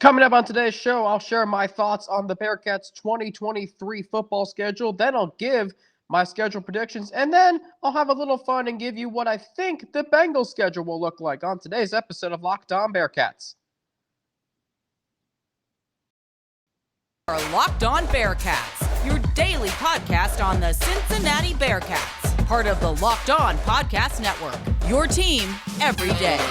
Coming up on today's show, I'll share my thoughts on the Bearcats' 2023 football schedule. Then I'll give my schedule predictions, and then I'll have a little fun and give you what I think the Bengals schedule will look like on today's episode of Locked On Bearcats. Locked On Bearcats, your daily podcast on the Cincinnati Bearcats, part of the Locked On Podcast Network, your team every day.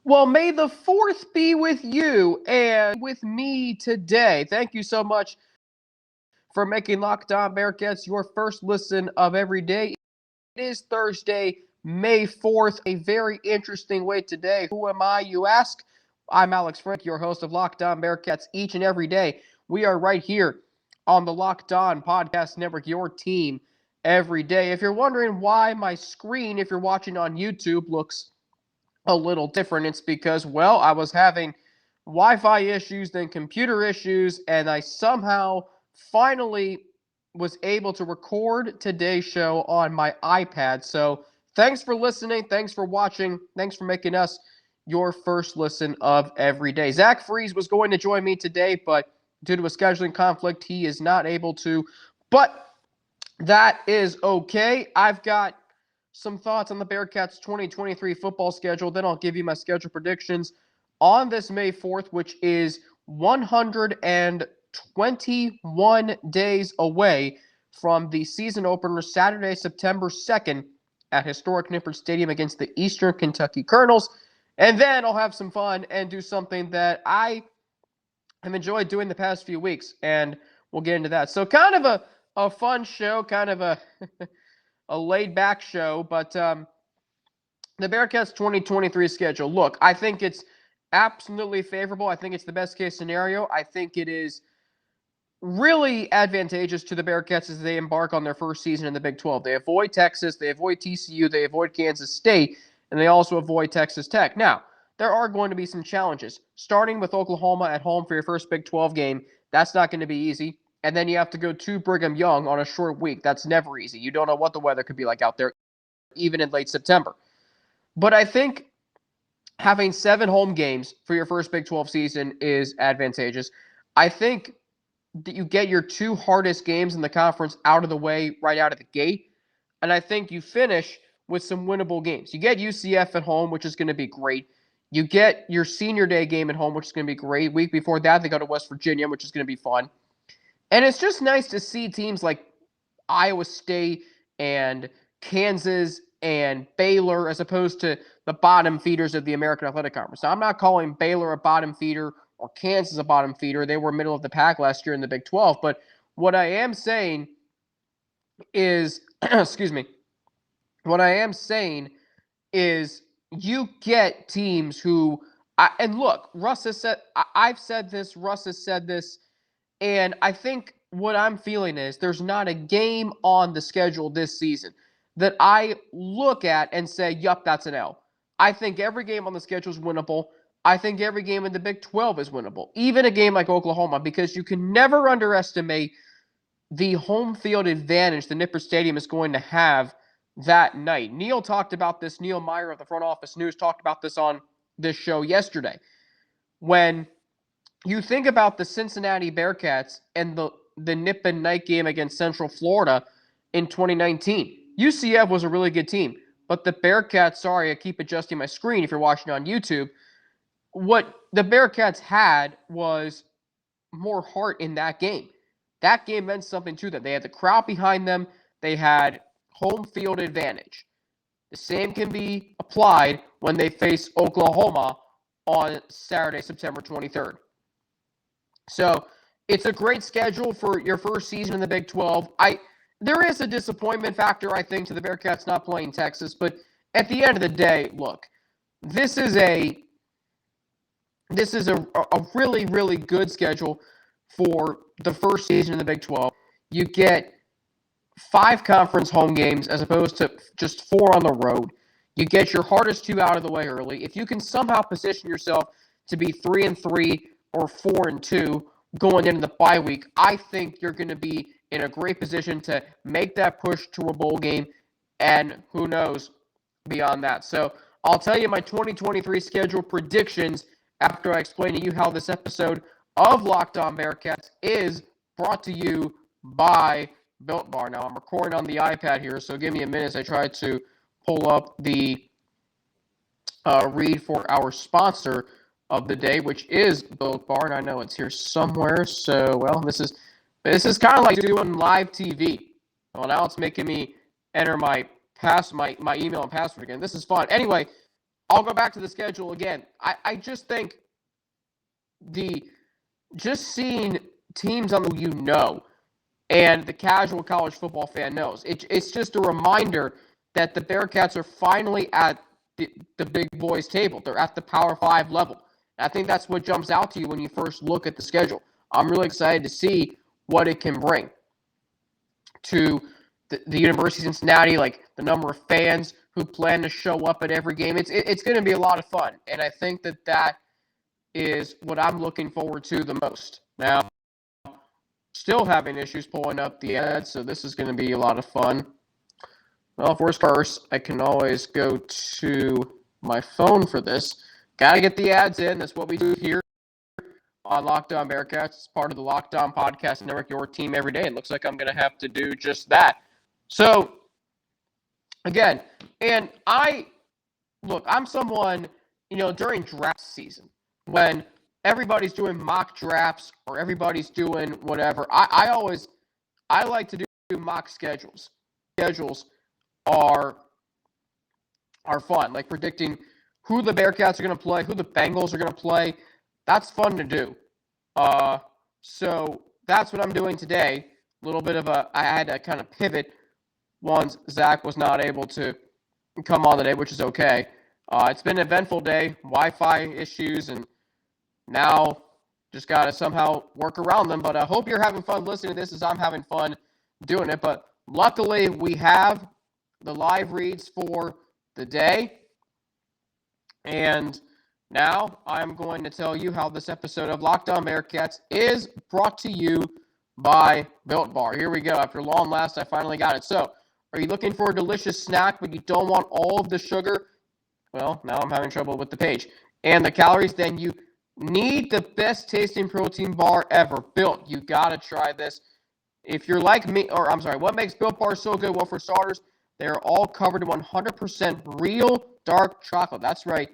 Well, may the 4th be with you and with me today. Thank you so much for making Locked On Bearcats your first listen of every day. It is Thursday, May 4th, a very interesting way today. Who am I, you ask? I'm Alex Frank, your host of Locked On Bearcats each and every day. We are right here on the Locked On Podcast Network, your team every day. If you're wondering why my screen, if you're watching on YouTube, looks a little different, it's because, well, I was having Wi-Fi issues, then computer issues, and I somehow finally was able to record today's show on my iPad. So thanks for listening. Thanks for watching. Thanks for making us your first listen of every day. Zach Freeze was going to join me today, but due to a scheduling conflict, he is not able to. But that is okay. I've got some thoughts on the Bearcats' 2023 football schedule. Then I'll give you my schedule predictions on this May 4th, which is 121 days away from the season opener Saturday, September 2nd at historic Nippert Stadium against the Eastern Kentucky Colonels. And then I'll have some fun and do something that I have enjoyed doing the past few weeks, and we'll get into that. So kind of a fun show, kind of a laid-back show, but the Bearcats' 2023 schedule. Look, I think it's absolutely favorable. I think it's the best-case scenario. I think it is really advantageous to the Bearcats as they embark on their first season in the Big 12. They avoid Texas, they avoid TCU, they avoid Kansas State, and they also avoid Texas Tech. Now, there are going to be some challenges. Starting with Oklahoma at home for your first Big 12 game, that's not going to be easy. And then you have to go to Brigham Young on a short week. That's never easy. You don't know what the weather could be like out there, even in late September. But I think having 7 home games for your first Big 12 season is advantageous. I think that you get your 2 hardest games in the conference out of the way right out of the gate. And I think you finish with some winnable games. You get UCF at home, which is going to be great. You get your senior day game at home, which is going to be great. Week before that, they go to West Virginia, which is going to be fun. And it's just nice to see teams like Iowa State and Kansas and Baylor as opposed to the bottom feeders of the American Athletic Conference. Now, I'm not calling Baylor a bottom feeder or Kansas a bottom feeder. They were middle of the pack last year in the Big 12. But what I am saying is, what I am saying is you get teams who, and look, Russ has said, I've said this, Russ has said this, and I think what I'm feeling is there's not a game on the schedule this season that I look at and say, yup, that's an L. I think every game on the schedule is winnable. I think every game in the Big 12 is winnable, even a game like Oklahoma, because you can never underestimate the home field advantage the Nippert Stadium is going to have that night. Neil talked about this. Neil Meyer of the Front Office News talked about this on this show yesterday. When you think about the Cincinnati Bearcats and the Nippert night game against Central Florida in 2019, UCF was a really good team. But the Bearcats, sorry, I keep adjusting my screen if you're watching on YouTube, what the Bearcats had was more heart in that game. That game meant something to them. They had the crowd behind them. They had home field advantage. The same can be applied when they face Oklahoma on Saturday, September 23rd. So it's a great schedule for your first season in the Big 12. There is a disappointment factor, I think, to the Bearcats not playing Texas. But at the end of the day, look, this is a really, really good schedule for the first season in the Big 12. You get 5 conference home games as opposed to just 4 on the road. You get your hardest 2 out of the way early. If you can somehow position yourself to be 3-3 or 4-2 going into the bye week, I think you're going to be in a great position to make that push to a bowl game, and who knows beyond that. So I'll tell you my 2023 schedule predictions after I explain to you how this episode of Locked On Bearcats is brought to you by BuiltBar. Now, I'm recording on the iPad here, so give me a minute as I try to pull up the read for our sponsor of the day, which is BuiltBar, and I know it's here somewhere. So, well, this is kind of like doing live TV. Well, now it's making me enter my email and password again. This is fun. Anyway, I'll go back to the schedule again. I just think just seeing teams on the and the casual college football fan knows. It's just a reminder that the Bearcats are finally at the big boys table. They're at the Power 5 level. And I think that's what jumps out to you when you first look at the schedule. I'm really excited to see what it can bring to the University of Cincinnati, like the number of fans who plan to show up at every game. It's going to be a lot of fun, and I think that is what I'm looking forward to the most. Now, still having issues pulling up the ads, so this is going to be a lot of fun. Well, first, I can always go to my phone for this. Got to get the ads in. That's what we do here on Locked On Bearcats. It's part of the Locked On Podcast Network, your team every day. It looks like I'm going to have to do just that. So, again, and I'm someone, during draft season, when everybody's doing mock drafts or everybody's doing whatever, I like to do mock schedules. Schedules are fun, like predicting who the Bearcats are going to play, who the Bengals are going to play. That's fun to do. So that's what I'm doing today. A little bit of I had to kind of pivot once Zach was not able to come on today, which is okay. It's been an eventful day, Wi-Fi issues, and now just got to somehow work around them. But I hope you're having fun listening to this as I'm having fun doing it. But luckily, we have the live reads for the day. And now I'm going to tell you how this episode of Locked On Bearcats is brought to you by BuiltBar. Here we go. After long last, I finally got it. So, are you looking for a delicious snack, but you don't want all of the sugar? Well, now I'm having trouble with the page. And the calories, then you need the best tasting protein bar ever. Built. You got to try this. If you're like me, what makes Built Bar so good? Well, for starters, they're all covered in 100% real dark chocolate. That's right,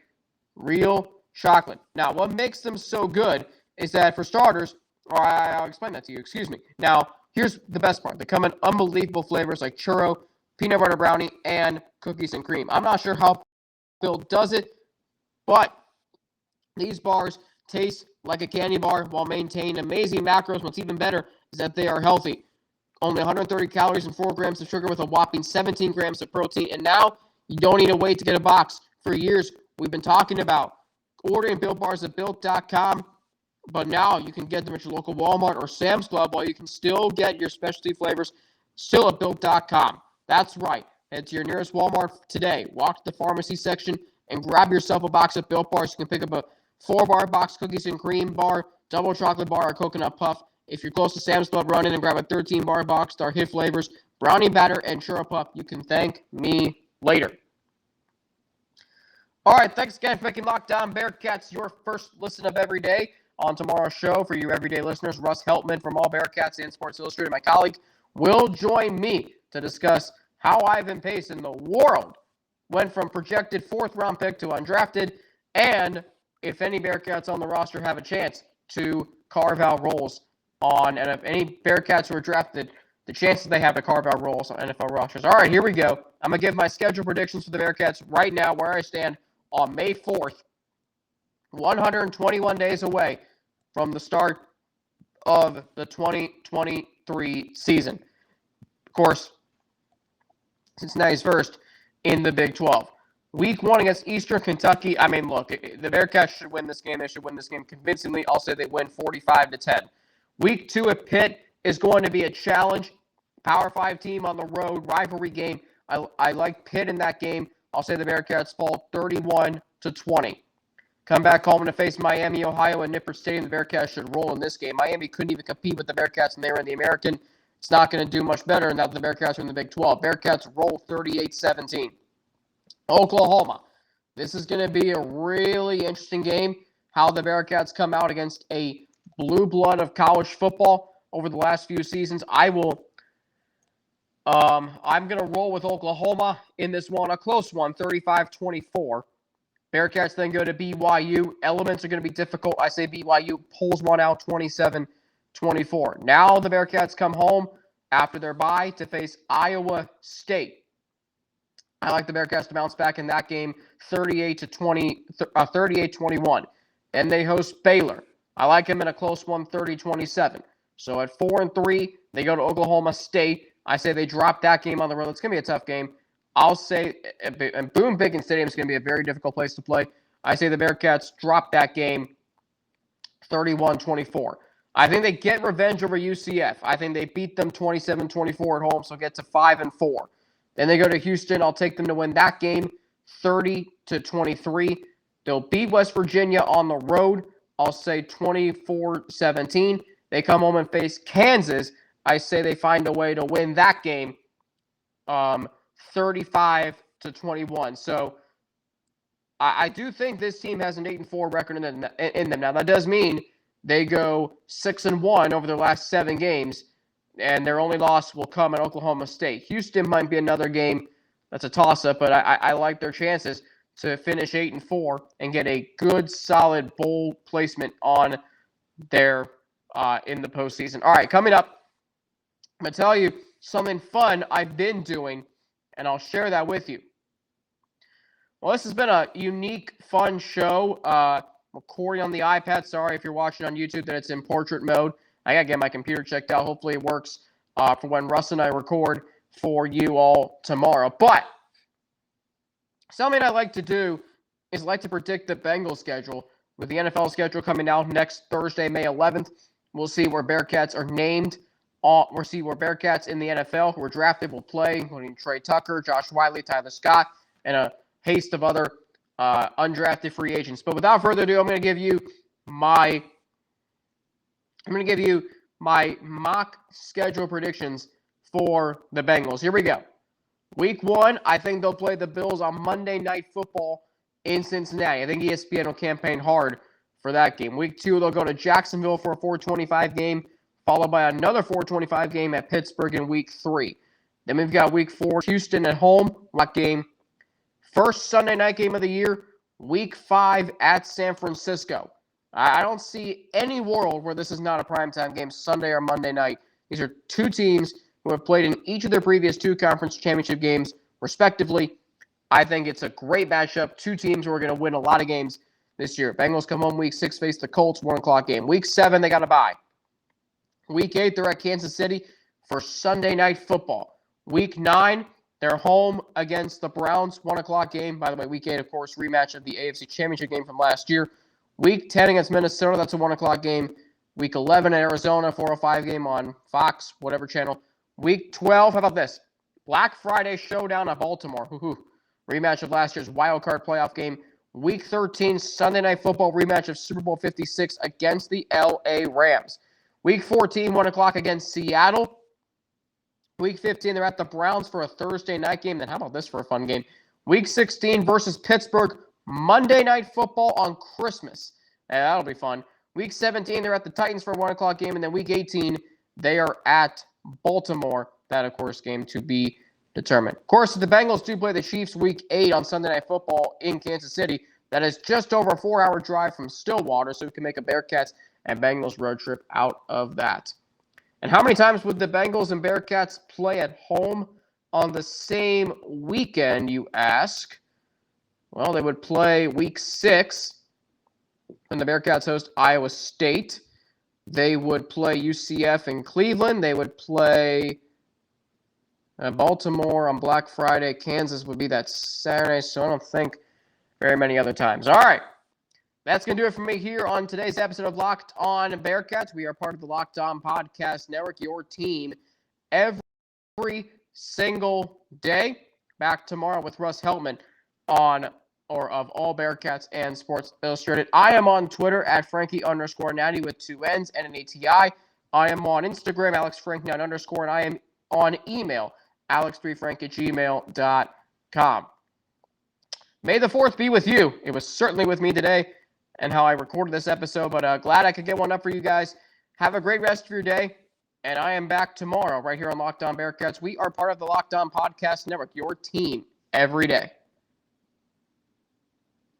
real chocolate. Now, what makes them so good is that, for starters, I'll explain that to you, excuse me. Now, here's the best part. They come in unbelievable flavors like churro, peanut butter brownie, and cookies and cream. I'm not sure how Bill does it, but these bars taste like a candy bar while maintaining amazing macros. What's even better is that they are healthy. Only 130 calories and 4 grams of sugar with a whopping 17 grams of protein. And now you don't need to wait to get a box. For years, we've been talking about ordering Built Bars at Built.com, but now you can get them at your local Walmart or Sam's Club, while you can still get your specialty flavors still at Built.com. That's right. Head to your nearest Walmart today. Walk to the pharmacy section and grab yourself a box of Built Bars. You can pick up a 4-bar box cookies and cream bar, double chocolate bar, or coconut puff. If you're close to Sam's Club, run in and grab a 13-bar box, star hit flavors, brownie batter, and churro puff. You can thank me later. All right, thanks again for making Locked On Bearcats your first listen of every day. On tomorrow's show, for you everyday listeners, Russ Heltman from All Bearcats and Sports Illustrated, my colleague, will join me to discuss how Ivan Pace in the world went from projected 4th-round pick to undrafted, and if any Bearcats on the roster have a chance to carve out roles on, and if any Bearcats who are drafted, the chances they have to carve out roles on NFL rosters. All right, here we go. I'm going to give my schedule predictions for the Bearcats right now, where I stand on May 4th, 121 days away from the start of the 2023 season. Of course, Cincinnati's first in the Big 12. Week 1 against Eastern Kentucky. I mean, look, the Bearcats should win this game. They should win this game convincingly. I'll say they win 45-10. Week 2 at Pitt is going to be a challenge. Power 5 team on the road, rivalry game. I like Pitt in that game. I'll say the Bearcats fall 31-20. come back home to face Miami, Ohio, at Nippert Stadium. The Bearcats should roll in this game. Miami couldn't even compete with the Bearcats when they were in the American. It's not going to do much better now that the Bearcats are in the Big 12. Bearcats roll 38-17. Oklahoma. This is going to be a really interesting game, how the Bearcats come out against a blue blood of college football over the last few seasons. I'm going to roll with Oklahoma in this one, a close one, 35-24. Bearcats then go to BYU. Elements are going to be difficult. I say BYU pulls one out 27-24. Now the Bearcats come home after their bye to face Iowa State. I like the Bearcats to bounce back in that game 38-21. And they host Baylor. I like them in a close one, 30-27. So at 4-3, they go to Oklahoma State. I say they drop that game on the road. It's going to be a tough game. I'll say, and Boone Pickens Stadium is going to be a very difficult place to play. I say the Bearcats drop that game 31-24. I think they get revenge over UCF. I think they beat them 27-24 at home, so get to 5-4. Then they go to Houston. I'll take them to win that game 30-23. They'll beat West Virginia on the road. I'll say 24-17. They come home and face Kansas. I say they find a way to win that game 35-21. So I do think this team has an 8-4 record in them. Now, that does mean they go 6-1 over their last 7 games, and their only loss will come at Oklahoma State. Houston might be another game that's a toss-up, but I like their chances to finish 8-4 and get a good, solid bowl placement on their in the postseason. All right, coming up, I'm going to tell you something fun I've been doing, and I'll share that with you. Well, this has been a unique, fun show. Recording on the iPad. Sorry if you're watching on YouTube that it's in portrait mode. I got to get my computer checked out. Hopefully it works for when Russ and I record for you all tomorrow. But something I like to do is like to predict the Bengals schedule. With the NFL schedule coming out next Thursday, May 11th, we'll see where Bearcats are named. We'll see where Bearcats in the NFL who are drafted will play, including Trey Tucker, Josh Wiley, Tyler Scott, and a haste of other undrafted free agents. But without further ado, I'm going to give you my mock schedule predictions for the Bengals. Here we go. Week 1, I think they'll play the Bills on Monday Night Football in Cincinnati. I think ESPN will campaign hard for that game. Week 2, they'll go to Jacksonville for a 4:25 game, followed by another 4:25 game at Pittsburgh in Week 3. Then we've got Week 4, Houston at home, lock game. First Sunday night game of the year, Week 5 at San Francisco. I don't see any world where this is not a primetime game, Sunday or Monday night. These are two teams who have played in each of their previous 2 conference championship games, respectively. I think it's a great matchup. 2 teams who are going to win a lot of games this year. Bengals come home Week 6, face the Colts, 1 o'clock game. Week 7, they got a bye. Week 8, they're at Kansas City for Sunday Night Football. Week 9, they're home against the Browns, 1 o'clock game. By the way, Week 8, of course, rematch of the AFC Championship game from last year. Week 10 against Minnesota, that's a 1 o'clock game. Week 11 at Arizona, 4:05 game on Fox, whatever channel. Week 12, how about this? Black Friday showdown at Baltimore. Rematch of last year's wild card playoff game. Week 13, Sunday Night Football rematch of Super Bowl 56 against the LA Rams. Week 14, 1 o'clock against Seattle. Week 15, they're at the Browns for a Thursday night game. Then how about this for a fun game? Week 16 versus Pittsburgh, Monday Night Football on Christmas. And that'll be fun. Week 17, they're at the Titans for a 1 o'clock game. And then Week 18, they are at Baltimore. That, of course, game to be determined. Of course, the Bengals do play the Chiefs Week 8 on Sunday Night Football in Kansas City. That is just over a 4-hour drive from Stillwater, so we can make a Bearcats and Bengals road trip out of that. And how many times would the Bengals and Bearcats play at home on the same weekend, you ask? Well, they would play Week 6 when the Bearcats host Iowa State. They would play UCF in Cleveland. They would play Baltimore on Black Friday. Kansas would be that Saturday, so I don't think very many other times. All right. That's going to do it for me here on today's episode of Locked On Bearcats. We are part of the Locked On Podcast Network, your team every single day. Back tomorrow with Russ Heltman on or of all Bearcats and Sports Illustrated. I am on Twitter at Frankie_Natty with 2 N's and an ATI. I am on Instagram, AlexFrank9_, and I am on email, alex3frank@gmail.com. May the 4th be with you. It was certainly with me today and how I recorded this episode, but glad I could get one up for you guys. Have a great rest of your day, and I am back tomorrow right here on Locked On Bearcats. We are part of the Locked On Podcast Network, your team every day.